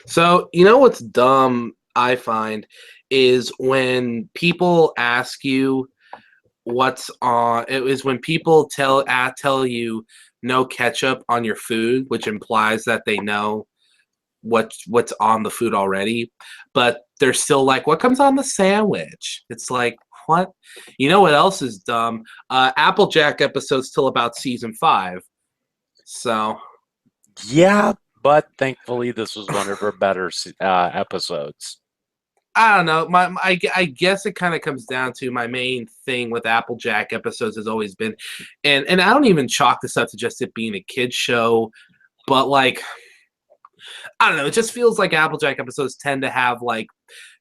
So, you know what's dumb, I find, is when people ask you what's on it is when people tell you no ketchup on your food, which implies that they know what's on the food already, but they're still like, what comes on the sandwich? It's like, what? You know what else is dumb? Applejack episode's still about season 5. So Yeah, but thankfully this was one of her better episodes. I don't know. I guess it kind of comes down to my main thing with Applejack episodes has always been, and I don't even chalk this up to just it being a kid show, but like I don't know. It just feels like Applejack episodes tend to have like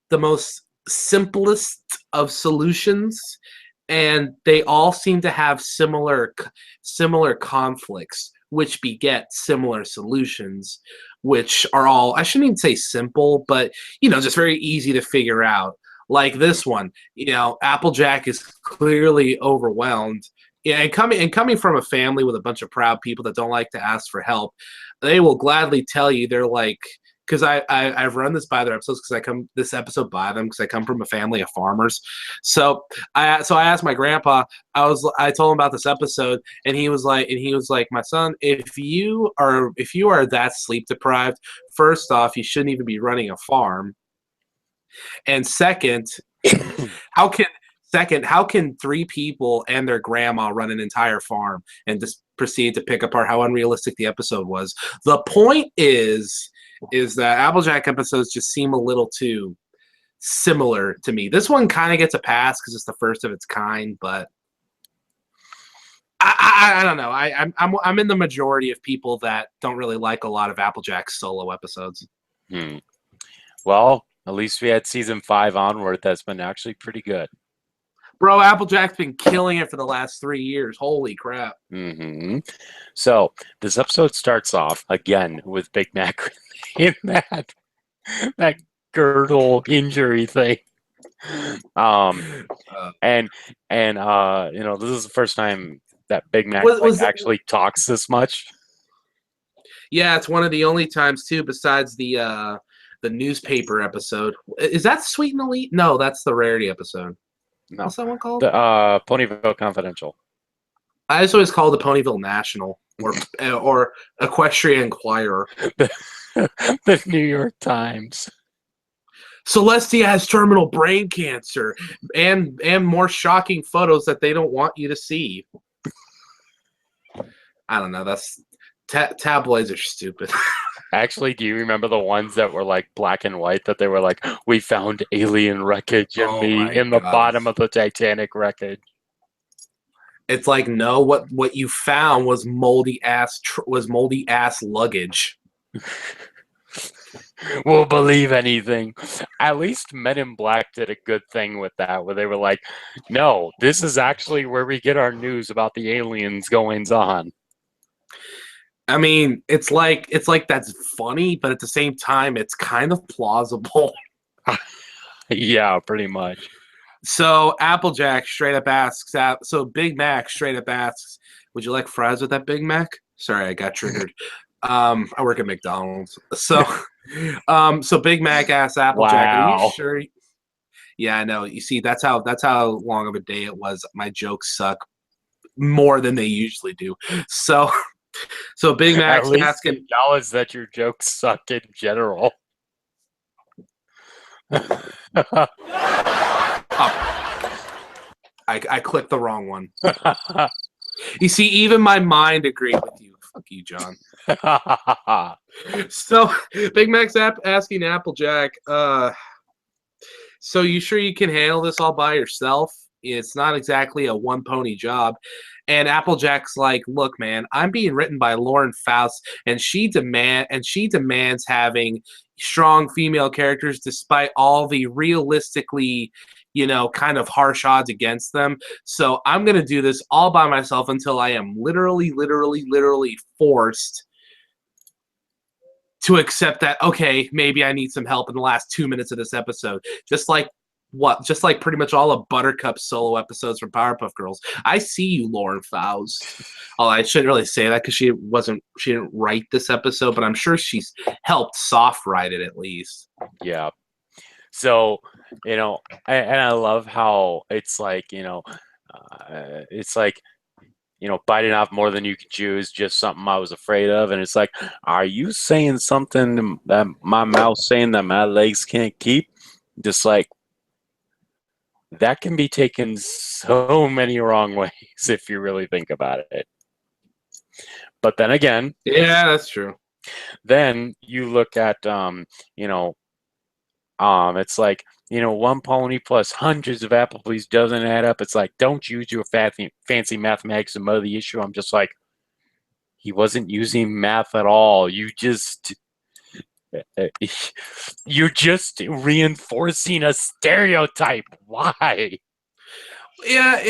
the most simplest of solutions, and they all seem to have similar conflicts, which beget similar solutions, which are all, I shouldn't even say simple, but just very easy to figure out. Like this one, Applejack is clearly overwhelmed. Yeah, and coming from a family with a bunch of proud people that don't like to ask for help, they will gladly tell you they're like, because I've run this by their episodes because I come this episode by them because I come from a family of farmers. So I asked my grandpa. I told him about this episode, and he was like, my son, if you are that sleep deprived, first off, you shouldn't even be running a farm, and how can how can three people and their grandma run an entire farm and just proceed to pick apart how unrealistic the episode was? The point is that Applejack episodes just seem a little too similar to me. This one kind of gets a pass because it's the first of its kind, but I don't know. I'm in the majority of people that don't really like a lot of Applejack's solo episodes. Hmm. Well, at least we had season 5 onward. That's been actually pretty good. Bro, Applejack's been killing it for the last 3 years. Holy crap. So this episode starts off again with Big Mac in that girdle injury thing. And this is the first time that Big Mac actually talks this much. Yeah, it's one of the only times too, besides the newspaper episode. Is that Sweet and Elite? No, that's the Rarity episode. No. What's that one called? The Ponyville Confidential. I just always call it the Ponyville National or Equestria Inquirer. The New York Times. Celestia has terminal brain cancer, and more shocking photos that they don't want you to see. I don't know. That's tabloids are stupid. Actually, do you remember the ones that were like black and white that they were like, we found alien wreckage in the bottom of the Titanic wreckage? It's like, no, what you found was moldy ass luggage. We'll believe anything. At least Men in Black did a good thing with that, where they were like, no, this is actually where we get our news about the aliens goings on. I mean, it's like that's funny, but at the same time, it's kind of plausible. Yeah, pretty much. So Applejack straight up asks, so Big Mac straight up asks, would you like fries with that Big Mac? Sorry, I got triggered. I work at McDonald's. So Big Mac asks Applejack, wow. Are you sure? Yeah, I know. You see, that's how long of a day it was. My jokes suck more than they usually do. So Big Mac's asking, acknowledge that your jokes suck in general. I clicked the wrong one. You see, even my mind agreed with you. Fuck you, John. So Big Mac's asking Applejack, so you sure you can handle this all by yourself? It's not exactly a one pony job. And Applejack's like, look, man, I'm being written by Lauren Faust, and she demands having strong female characters despite all the realistically, kind of harsh odds against them. So I'm going to do this all by myself until I am literally forced to accept that, okay, maybe I need some help in the last 2 minutes of this episode. Just like what, just like pretty much all of Buttercup's solo episodes from Powerpuff Girls. I see you, Lauren Faust. Oh, I shouldn't really say that because she didn't write this episode, but I'm sure she's helped soft write it at least. Yeah. So, and I love how it's like, it's like, biting off more than you can chew is just something I was afraid of. And it's like, are you saying something that my mouth's saying that my legs can't keep? Just like, that can be taken so many wrong ways if you really think about it. But then again, yeah, that's true. Then you look at, it's like, one pony plus hundreds of Applebee's doesn't add up. It's like, don't use your fancy mathematics to mother the issue. I'm just like, he wasn't using math at all. You're just reinforcing a stereotype. Why? Yeah,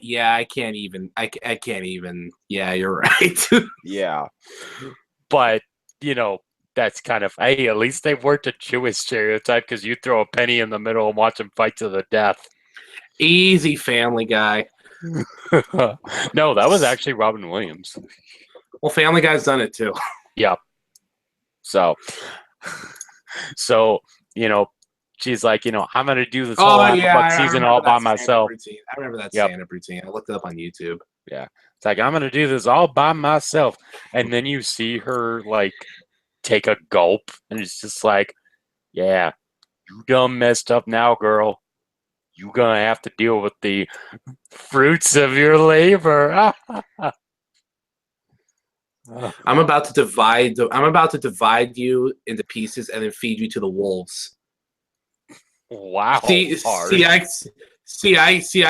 yeah, I can't even. I can't even. Yeah, you're right. Yeah, but that's kind of, hey, at least they weren't a Jewish stereotype because you throw a penny in the middle and watch them fight to the death. Easy, Family Guy. No, that was actually Robin Williams. Well, Family Guy's done it too. Yep. So she's like, I'm going to do this whole Applebuck season all by myself. I remember that stand-up routine. I looked it up on YouTube. Yeah. It's like, I'm going to do this all by myself. And then you see her, like, take a gulp, and it's just like, yeah, you done messed up now, girl. You going to have to deal with the fruits of your labor. I'm about to divide you into pieces and then feed you to the wolves. Wow. I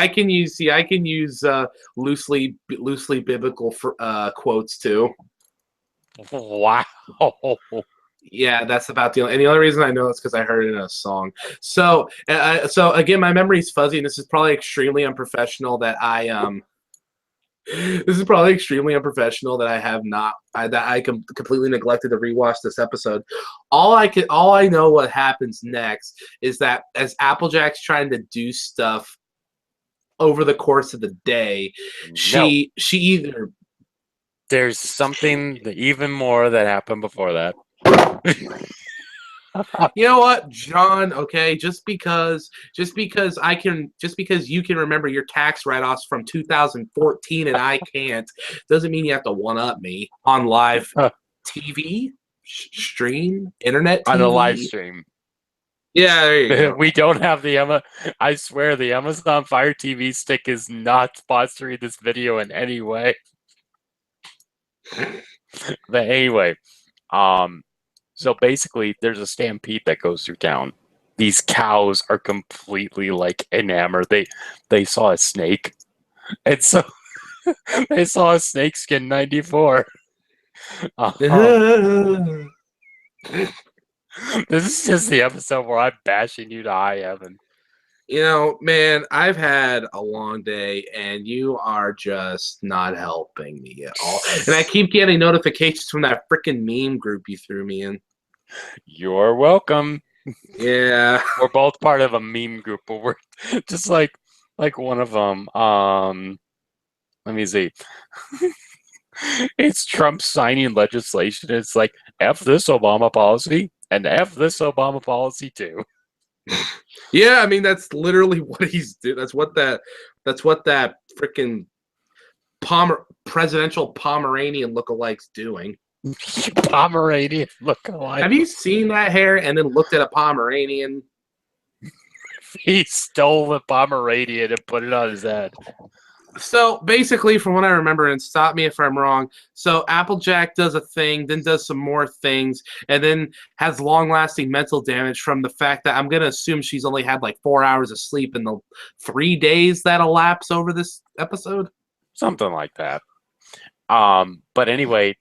can use loosely biblical quotes too. Wow. Yeah, that's about the only reason I know it's because I heard it in a song. So again, my memory's fuzzy, and this is probably extremely unprofessional that I This is probably extremely unprofessional that I completely neglected to rewatch this episode. All I know what happens next is that as Applejack's trying to do stuff over the course of the day, she either there's something even more that happened before that. You know what, John? Okay, just because you can remember your tax write-offs from 2014 and I can't, doesn't mean you have to one-up me on live TV stream, internet TV. On a live stream. Yeah, there you go. We don't have the I swear the Amazon Fire TV stick is not sponsoring this video in any way. But anyway, so basically, there's a stampede that goes through town. These cows are completely like enamored. They saw a snake, and so they saw a snakeskin 94. This is just the episode where I'm bashing you to high heaven. Man, I've had a long day, and you are just not helping me at all. And I keep getting notifications from that freaking meme group you threw me in. You're welcome. Yeah. We're both part of a meme group, but we're just like one of them. Let me see. It's Trump signing legislation. It's like, F this Obama policy and F this Obama policy too. Yeah, I mean that's literally what he's doing. That's what that freaking presidential Pomeranian lookalike's doing. Pomeranian lookalike. Have you seen that hair and then looked at a Pomeranian? He stole the Pomeranian and put it on his head. So basically, from what I remember, and stop me if I'm wrong, so Applejack does a thing, then does some more things, and then has long-lasting mental damage from the fact that I'm going to assume she's only had like 4 hours of sleep in the 3 days that elapse over this episode. Something like that. But anyway,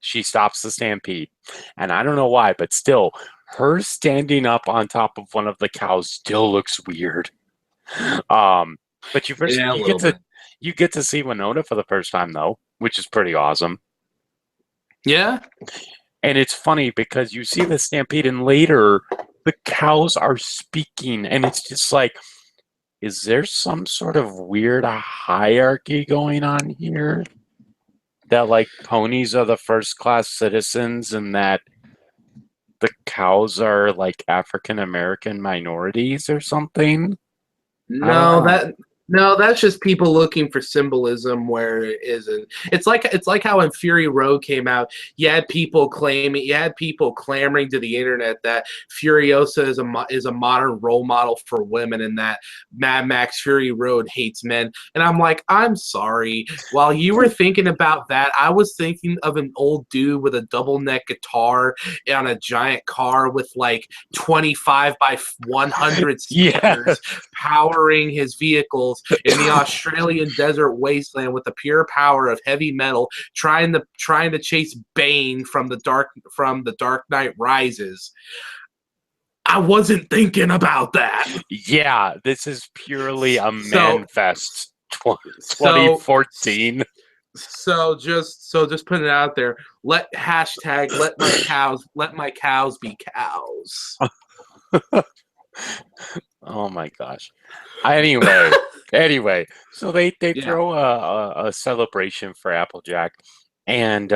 she stops the stampede, and I don't know why, but still, her standing up on top of one of the cows still looks weird. But you get to see Winona for the first time though, which is pretty awesome. Yeah. And it's funny because you see the stampede, and later the cows are speaking, and it's just like, is there some sort of weird hierarchy going on here? That like ponies are the first class citizens, and that the cows are like African American minorities or something? I don't No, know. that no, that's just people looking for symbolism where it isn't. It's like how when Fury Road came out, you had people clamoring to the internet that Furiosa is a modern role model for women, and that Mad Max Fury Road hates men. And I'm like, I'm sorry. While you were thinking about that, I was thinking of an old dude with a double neck guitar on a giant car with like 25 by 100 Yeah. speakers powering his vehicles in the Australian desert wasteland with the pure power of heavy metal, trying to chase Bane from the Dark Knight Rises. I wasn't thinking about that. Yeah, this is purely a So man fest. so 2014. just put it out there. Let my cows be cows. Oh my gosh. Anyway, so they Yeah. throw a celebration for Applejack, and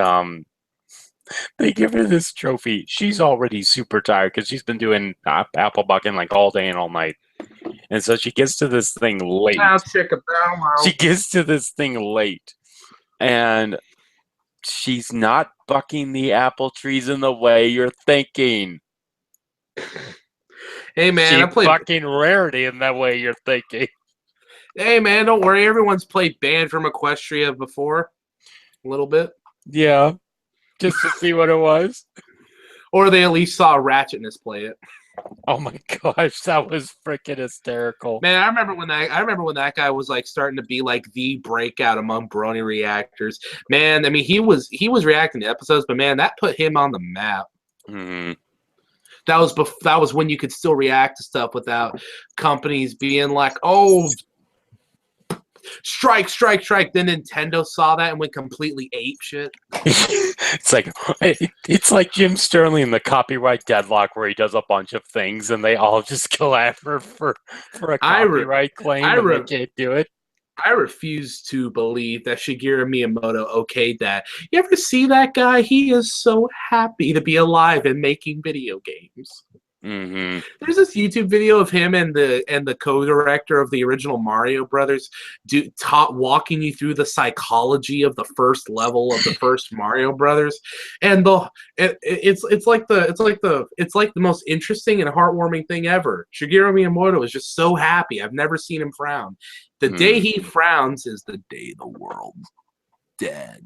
they give her this trophy. She's already super tired because she's been doing apple bucking like all day and all night, and so she gets to this thing late. Bow chicka bow She wow. gets to this thing late, and she's not bucking the apple trees in the way you're thinking. Hey man, She's I played. bucking rarity in that way you're thinking. Hey man, don't worry. Everyone's played band from Equestria before, a little bit, Yeah, just to see what it was. or they at least saw Ratchetness play it. Oh my gosh, that was freaking hysterical. Man, I remember when that guy was like starting to be like the breakout among Brony reactors. Man, I mean he was reacting to episodes, but man, that put him on the map. Mm-hmm. That was when you could still react to stuff without companies being like, "Oh, strike, strike, strike." Then Nintendo saw that and went completely ape shit. It's like Jim Sterling in the Copyright Deadlock, where he does a bunch of things and they all just go after for a I re- copyright claim I and they re- can't do it. I refuse to believe that Shigeru Miyamoto okayed that. You ever see that guy? He is so happy to be alive and making video games. Mm-hmm. There's this YouTube video of him and the co-director of the original Mario Brothers walking you through the psychology of the first level of the first Mario Brothers, and it's like the most interesting and heartwarming thing ever. Shigeru Miyamoto is just so happy. I've never seen him frown. The day he frowns is the day the world's dead.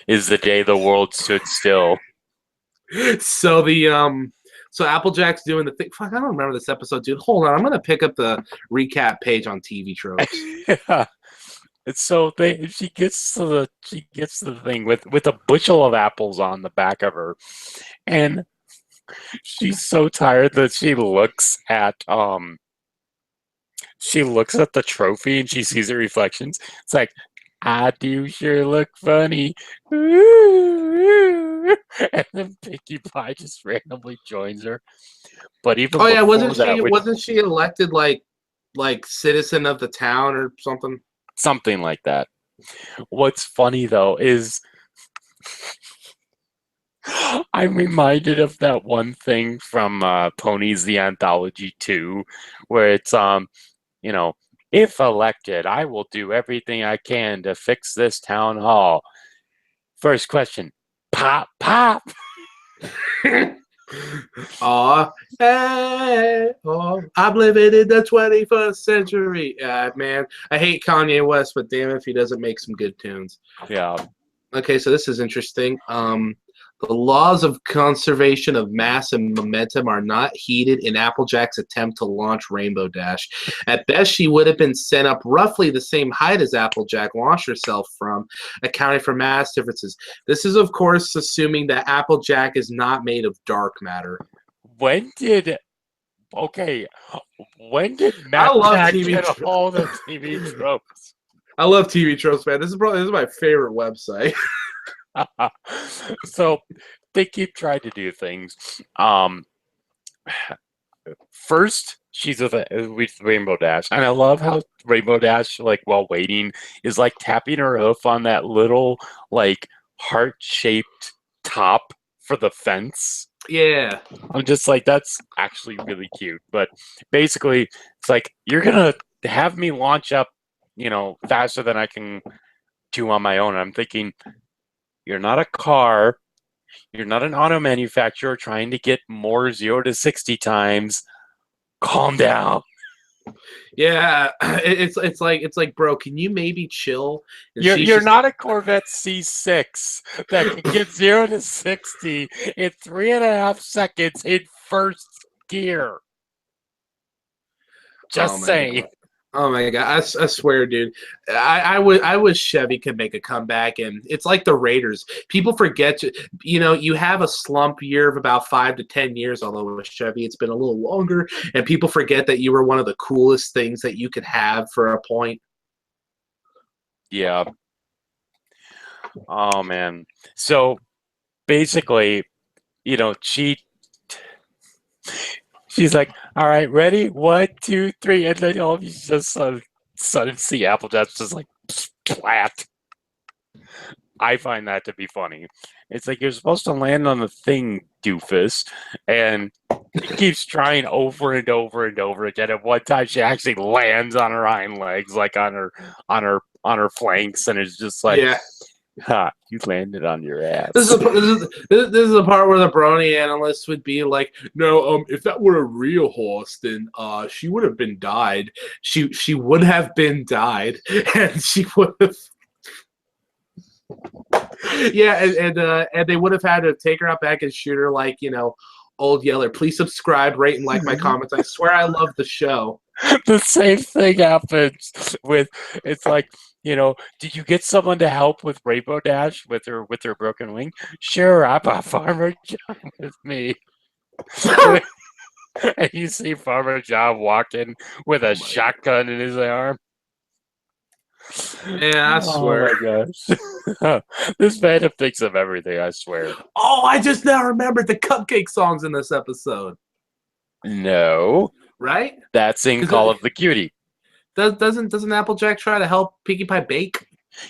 Is the day the world stood still. So Applejack's doing the thing. Fuck, I don't remember this episode, dude. Hold on, I'm gonna pick up the recap page on TV Tropes. Yeah. And so she gets to the thing with a bushel of apples on the back of her, and she's so tired that she looks at the trophy and she sees the reflections. It's like, I do sure look funny. And then Pinkie Pie just randomly joins her. But even Oh yeah, before that, wasn't she elected like citizen of the town or something? something like that. What's funny though is I'm reminded of that one thing from Ponies the Anthology 2, where it's if elected, I will do everything I can to fix this town hall. First question, pop, pop. Aw, hey, oh, I'm living in the 21st century. Man, I hate Kanye West, but damn if he doesn't make some good tunes. Yeah. Okay, so this is interesting. The laws of conservation of mass and momentum are not heeded in Applejack's attempt to launch Rainbow Dash. At best, she would have been sent up roughly the same height as Applejack launched herself from, accounting for mass differences. This is, of course, assuming that Applejack is not made of dark matter. When did I Matt love Jack TV get a tropes. hold of TV tropes? I love TV tropes, man. This is my favorite website. So they keep trying to do things. First, she's with Rainbow Dash, and I love how Rainbow Dash, like while waiting, is like tapping her hoof on that little like heart-shaped top for the fence. Yeah. I'm just like, that's actually really cute. But basically, it's like you're gonna have me launch up, faster than I can do on my own. I'm thinking, you're not a car. You're not an auto manufacturer trying to get more 0 to 60 times. Calm down. Yeah, it's like, bro, can you maybe chill? And You're she's you're just not a Corvette C6 that can get 0 to 60 in 3.5 seconds in first gear. oh Just my saying. god. Oh my god! I swear, dude. I wish Chevy could make a comeback, and it's like the Raiders. People forget you have a slump year of about 5 to 10 years. Although with Chevy, it's been a little longer, and people forget that you were one of the coolest things that you could have for a point. Yeah. Oh man. So basically, she's like, "All right, ready? 1, 2, 3," and then all of you just suddenly see Applejack's just like splat. I find that to be funny. It's like you're supposed to land on the thing, doofus, and she keeps trying over and over and over again. At one time, she actually lands on her hind legs, like on her flanks, and it's just like, Yeah. "Ha! You landed on your This is ass." a, this is the part where the Brony analyst would be like, "No, if that were a real horse, then she would have been died. She would have been died, and she would have." Yeah, and they would have had to take her out back and shoot her like Old Yeller. Please subscribe, rate, and like my comments. I swear I love the show. The same thing happens with it's like, did you get someone to help with Rainbow Dash with her broken wing? Sure, I bought Farmer John with me. And you see Farmer John walking with a shotgun in his arm. Yeah, I Oh swear. my gosh. This fandom thinks of everything, I swear. Oh, I just now remembered the cupcake songs in this episode. No, Right? that's in Call of the Cutie. Doesn't Applejack try to help Pinkie Pie bake?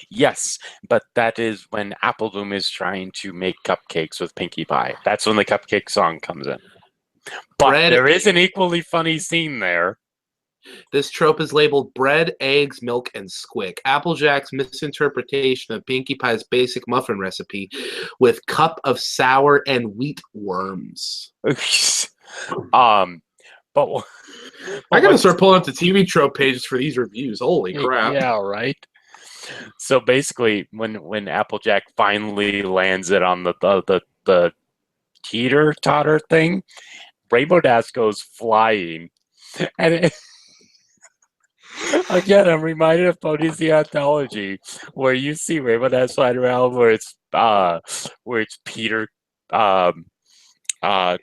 Yes, but that is when Apple Bloom is trying to make cupcakes with Pinkie Pie. That's when the cupcake song comes in. But Bread, there is an equally funny scene there. This trope is labeled bread, eggs, milk, and squick. Applejack's misinterpretation of Pinkie Pie's basic muffin recipe with cup of sour and wheat worms. But I gotta start pulling up the TV trope pages for these reviews. Holy crap. Yeah, right. So basically, when Applejack finally lands it on the teeter totter thing, Rainbow Dash goes flying, and again, I'm reminded of Pony's the Anthology, where you see Rainbow Dash flying around, where it's Peter,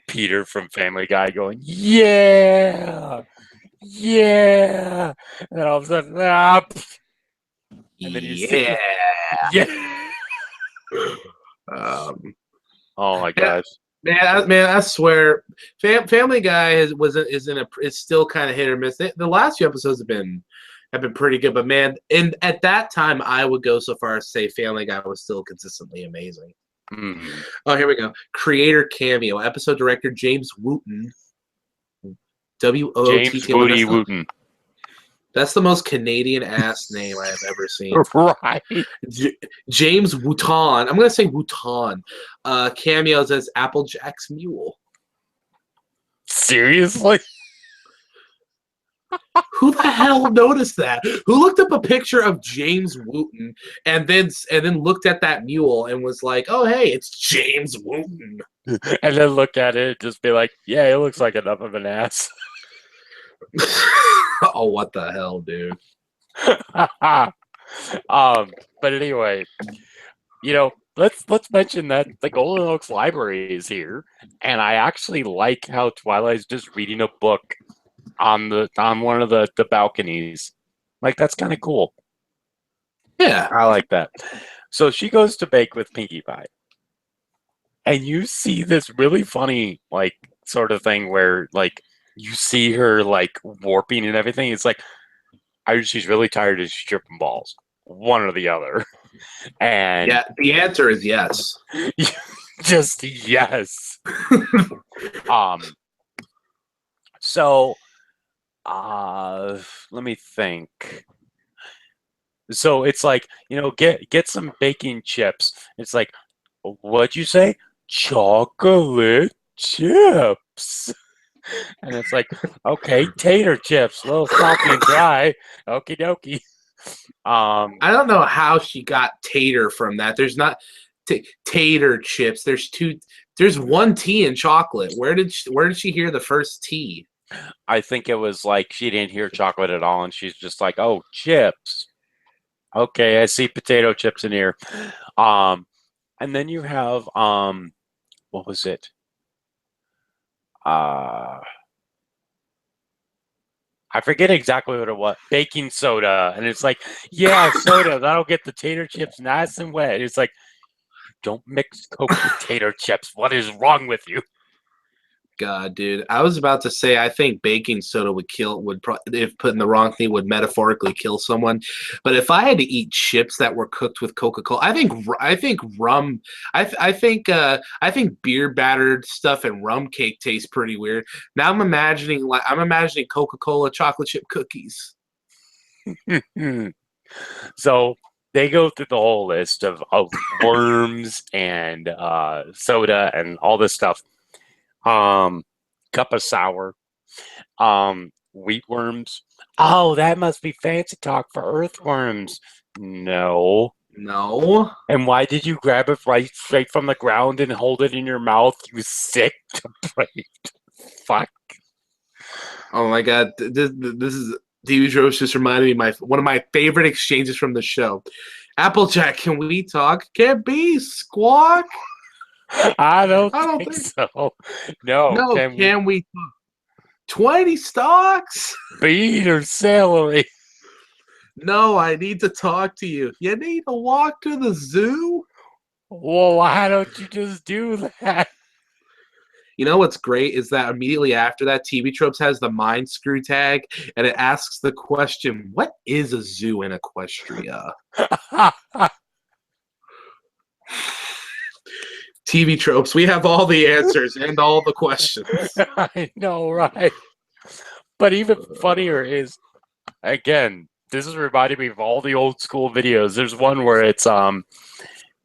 Peter from Family Guy going, yeah, yeah, and then all of a sudden, and then you see, Yeah. yeah. Um, Oh my gosh. man, I swear, Family Guy is still kind of hit or miss. The last few episodes have been pretty good, but man, at that time, I would go so far as to say Family Guy was still consistently amazing. Mm. Oh, here we go. Creator cameo. Episode director James Wooten. James Woody Wooten. That's the most Canadian ass name I have ever seen. Right. James Wooton. I'm gonna say Wooton. Cameos as Applejack's mule. Seriously? Who the hell noticed that? Who looked up a picture of James Wooten and then looked at that mule and was like, "Oh, hey, it's James Wooten." And then look at it and just be like, yeah, it looks like enough of an ass. Oh, what the hell, dude? But anyway, let's mention that the Golden Oaks Library is here, and I actually like how Twilight's just reading a book on one of the balconies. Like, that's kind of cool. Yeah. I like that. So she goes to bake with Pinkie Pie, and you see this really funny, like, sort of thing where, like, you see her, like, warping and everything. It's like, either she's really tired or she's tripping balls. One or the other. And Yeah, the answer is yes. just yes. Um, so, let me think. So it's like, get some baking chips. It's like, what'd you say? Chocolate chips. And it's like, okay, tater chips, a little salty and dry. Okie dokie. I don't know how she got tater from that. There's not tater chips. There's two. There's one T in chocolate. Where did she hear the first T? I think it was like she didn't hear chocolate at all, and she's just like, oh, chips. Okay, I see potato chips in here. And then you have what was it? I forget exactly what it was. Baking soda. And it's like, yeah, soda, that'll get the tater chips nice and wet. It's like, don't mix Coke with tater chips. What is wrong with you? God, dude, I was about to say I think baking soda if put in the wrong thing would metaphorically kill someone. But if I had to eat chips that were cooked with Coca-Cola, I think rum. I think beer battered stuff and rum cake tastes pretty weird. Now I'm imagining Coca-Cola chocolate chip cookies. So they go through the whole list of worms and soda and all this stuff. Cup of sour, wheat worms. Oh, that must be fancy talk for earthworms. No. And why did you grab it right straight from the ground and hold it in your mouth, you sick, depraved fuck? Oh my God, this is TV shows just reminded me one of my favorite exchanges from the show. Applejack, can we talk? Can't be, Squawk. I don't think so. No, can we talk? 20 stocks? Beet or celery? No, I need to talk to you. You need to walk to the zoo? Well, why don't you just do that? You know what's great is that immediately after that, TV Tropes has the mind screw tag, and it asks the question, what is a zoo in Equestria? TV Tropes, we have all the answers and all the questions. I know, right? But even funnier is, again, this is reminding me of all the old school videos. There's one where it's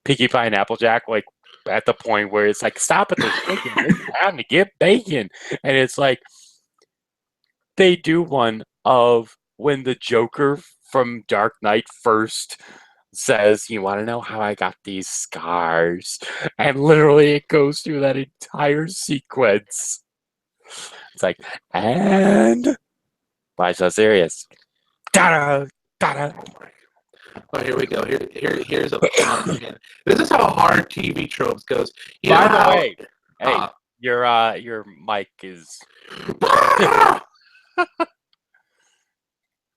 Pinkie Pie and Applejack, like, at the point where it's like, stop it, there's bacon. It's time to get bacon. And it's like, they do one of when the Joker from Dark Knight first says, you want to know how I got these scars? And literally it goes through that entire sequence. It's like, and why so serious? Da-da, da-da. Oh, here we go. Here's a again. This is how hard TV Tropes goes. By the way, hey, your mic is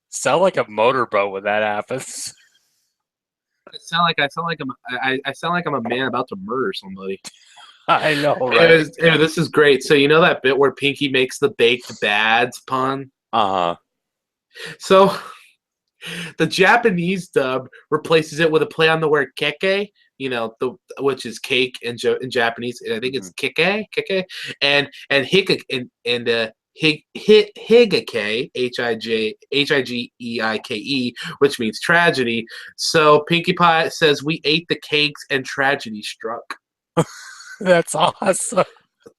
sound like a motorboat when that happens. I sound like I'm a man about to murder somebody. I know, right? This is great. So you know that bit where Pinkie makes the baked bads pun? So the Japanese dub replaces it with a play on the word keke, which is cake in Japanese. And I think it's keke, and higake, Higeike, which means tragedy. So Pinkie Pie says, we ate the cakes and tragedy struck. That's awesome.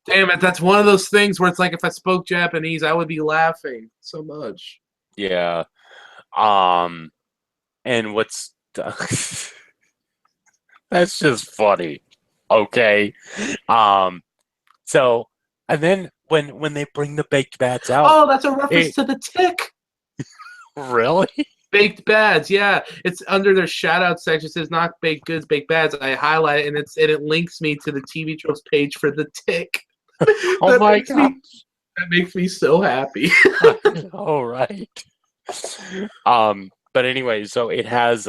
Damn it, that's one of those things where it's like if I spoke Japanese, I would be laughing so much. Yeah. And what's that's just funny. Okay. So, and then when they bring the baked bads out. Oh, that's a reference to the Tick. Really? Baked bads, yeah. It's under their shout out section. It says not baked goods, baked bads. I highlight it and it links me to the TV Tropes page for the Tick. Oh my god. That makes me so happy. All right. But anyway, so it has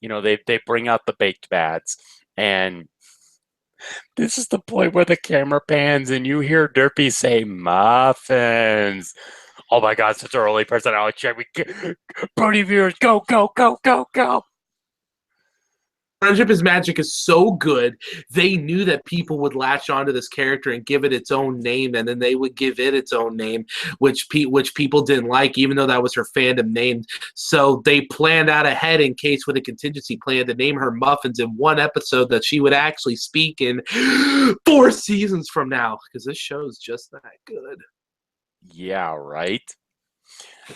they bring out the baked bats, and this is the point where the camera pans and you hear Derpy say muffins. Oh my God, such an early personality check. Brony viewers, go, go, go, go, go. Friendship is Magic is so good, they knew that people would latch onto this character and give it its own name, and then they would give it its own name, which people didn't like, even though that was her fandom name. So they planned out ahead in case with a contingency plan to name her Muffins in one episode that she would actually speak in 4 seasons from now, because this show is just that good. Yeah, right?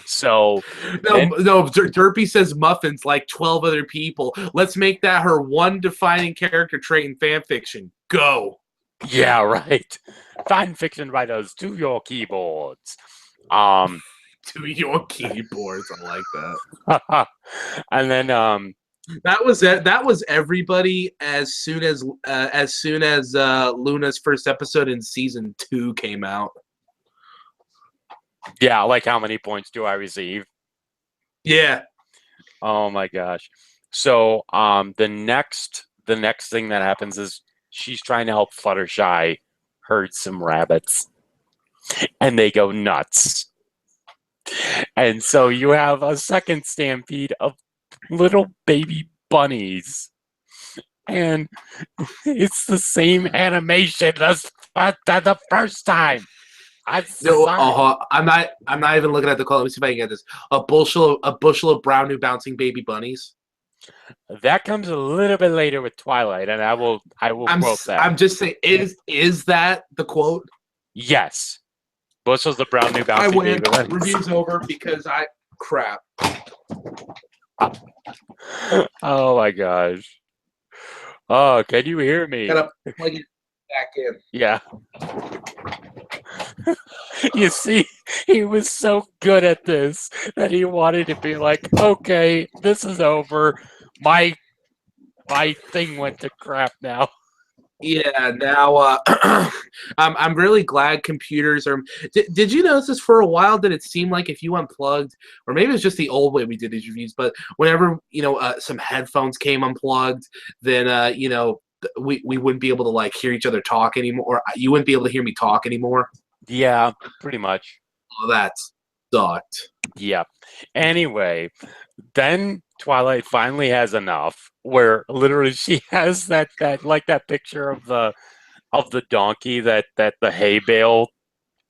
So no, Derpy says muffins like 12 other people. Let's make that her one defining character trait in fan fiction. Go. Yeah, right. Fan fiction writers, to your keyboards. To your keyboards. I like that. And then that was it. That was everybody as soon as Luna's first episode in season 2 came out. Yeah, like how many points do I receive? Yeah. Oh my gosh. So the next thing that happens is she's trying to help Fluttershy herd some rabbits. And they go nuts. And so you have a second stampede of little baby bunnies. And it's the same animation as the first time. I'm not even looking at the call. Let me see if I can get this. A bushel of brown new bouncing baby bunnies. That comes a little bit later with Twilight, and I will quote that. I'm just saying, is that the quote? Yes. Bushels of brown new bouncing baby bunnies. Review's over because crap. Oh my gosh. Oh, can you hear me? Gotta plug it back in. Yeah. You see, he was so good at this that he wanted to be like, okay, this is over. My thing went to crap now. Yeah, now I'm really glad computers are. Did you notice this for a while? Did it seem like if you unplugged, or maybe it's just the old way we did these reviews, but whenever some headphones came unplugged, then we wouldn't be able to like hear each other talk anymore, or you wouldn't be able to hear me talk anymore. Yeah, pretty much. Oh, that sucked. Yeah. Anyway, then Twilight finally has enough, where literally she has that picture of the donkey that the hay bale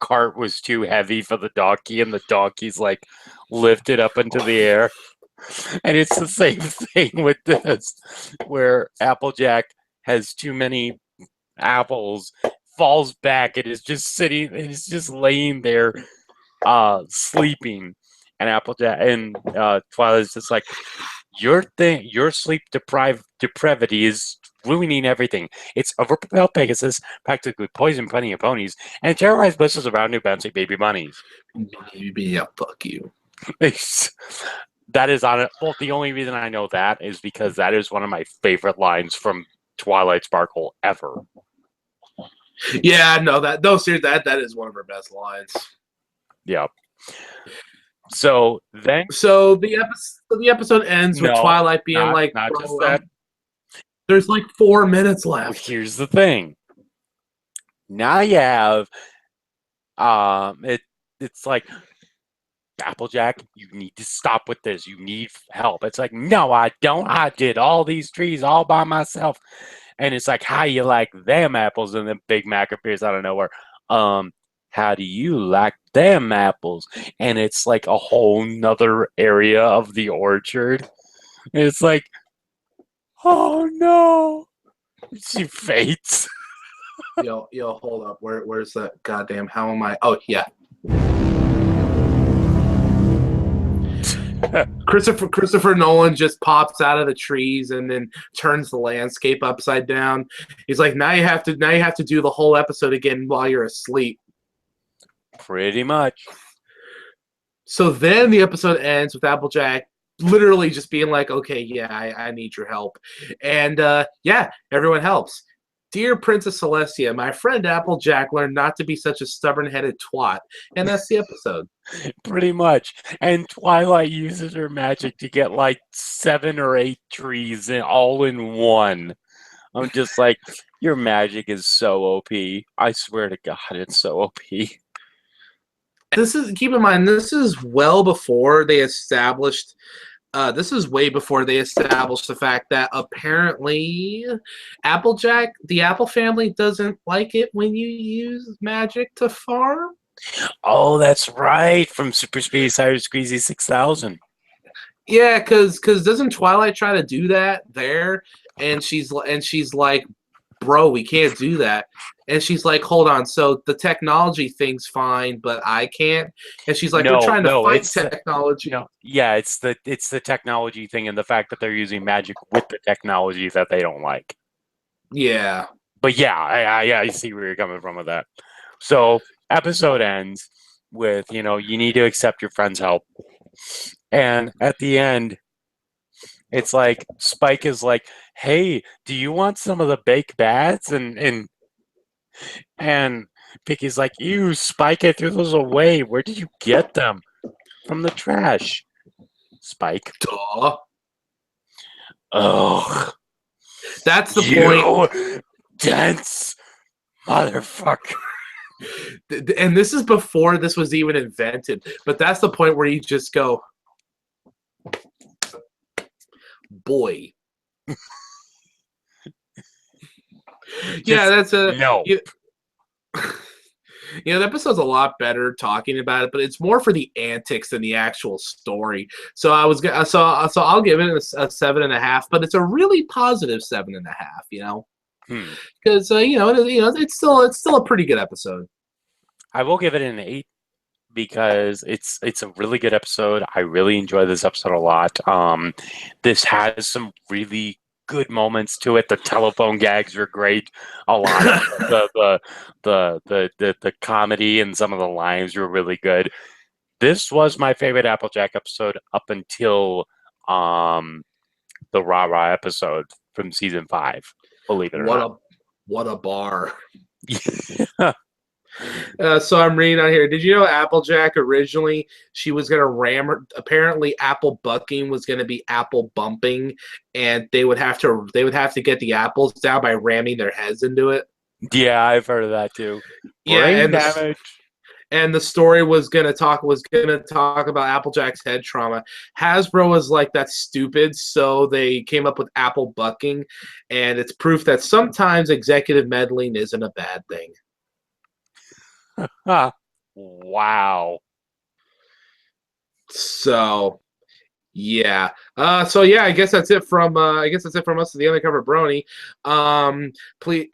cart was too heavy for the donkey, and the donkey's like lifted up into the air. And it's the same thing with this, where Applejack has too many apples, falls back, and is just sitting, and is just laying there sleeping. And Applejack and Twilight's just like, your sleep depravity is ruining everything. It's overpropelled Pegasus, practically poisoned plenty of ponies, and terrorized bushes around new bouncing baby bunnies. Yeah, fuck you. That is on it. Well, the only reason I know that is because that is one of my favorite lines from Twilight Sparkle ever. Yeah, no, seriously, that is one of her best lines. Yeah. So then, the episode ends with Twilight being not just that. There's like 4 minutes left. Here's the thing. Now you have, it's like, Applejack, you need to stop with this. You need help. It's like, no, I don't. I did all these trees all by myself. And it's like, how you like them apples? And then Big Mac appears out of nowhere. How do you like them apples? And it's like a whole nother area of the orchard. And it's like, oh no. She faints. Yo, hold up. Where's that goddamn? How am I? Oh, yeah. Christopher Nolan just pops out of the trees and then turns the landscape upside down. He's like, now you have to do the whole episode again while you're asleep. Pretty much. So then the episode ends with Applejack literally just being like, okay, yeah, I need your help. And yeah, everyone helps. Dear Princess Celestia, my friend Applejack learned not to be such a stubborn-headed twat. And that's the episode. Pretty much. And Twilight uses her magic to get like 7 or 8 trees all in one. I'm just like, your magic is so OP. I swear to God, it's so OP. Keep in mind, this is well before they established. This is way before they established the fact that apparently Applejack, the Apple family, doesn't like it when you use magic to farm. Oh, that's right. From Super Speedy Cyrus Squeezy 6000. Yeah, because doesn't Twilight try to do that there? And she's like, bro, we can't do that. And she's like, hold on, so the technology thing's fine, but I can't. And she's like, we're trying to fight technology. Yeah, it's the technology thing and the fact that they're using magic with the technology that they don't like. Yeah. But yeah, I see where you're coming from with that. So episode ends with, you need to accept your friend's help. And at the end, it's like Spike is like, hey, do you want some of the baked bats? And Picky's like, ew, Spike, I threw those away. Where did you get them? From the trash. Spike. Duh. Ugh. That's the point. Dense motherfucker. And this is before this was even invented. But that's the point where you just go, boy. Yeah, that's a no. The episode's a lot better talking about it, but it's more for the antics than the actual story. So I'll give it a 7.5, but it's a really positive 7.5. Because it's still a pretty good episode. I will give it an 8 because it's a really good episode. I really enjoy this episode a lot. This has some really good moments to it. The telephone gags are great. A lot of the comedy and some of the lines were really good. This was my favorite Applejack episode up until the Rah Rah episode from season 5. Believe it or not. What a bar. So I'm reading on here. Did you know Applejack originally she was gonna ram her? Apparently, apple bucking was gonna be apple bumping, and they would have to get the apples down by ramming their heads into it. Yeah, I've heard of that too. Yeah, and the story was gonna talk about Applejack's head trauma. Hasbro was like, that's stupid, so they came up with apple bucking, and it's proof that sometimes executive meddling isn't a bad thing. Wow. So, yeah. I guess that's it from us to the Undercover Brony. Please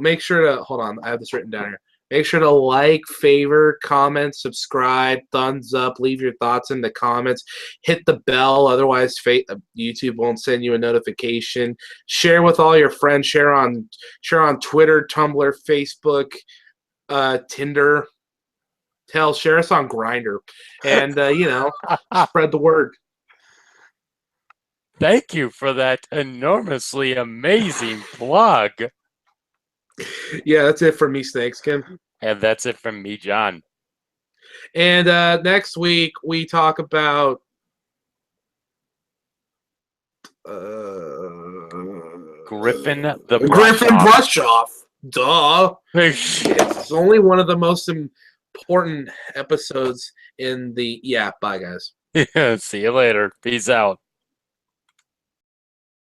make sure to hold on. I have this written down here. Make sure to like, favorite, comment, subscribe, thumbs up, leave your thoughts in the comments, hit the bell, otherwise YouTube won't send you a notification. Share with all your friends, share on Twitter, Tumblr, Facebook, Tinder. Hell, share us on Grindr, and spread the word. Thank you for that enormously amazing plug. Yeah, that's it from me, Snakes Kim. And that's it from me, John. And next week we talk about Griffin Griffin Brushoff. Duh. It's only one of the most important episodes in the... Yeah, bye, guys. See you later. Peace out.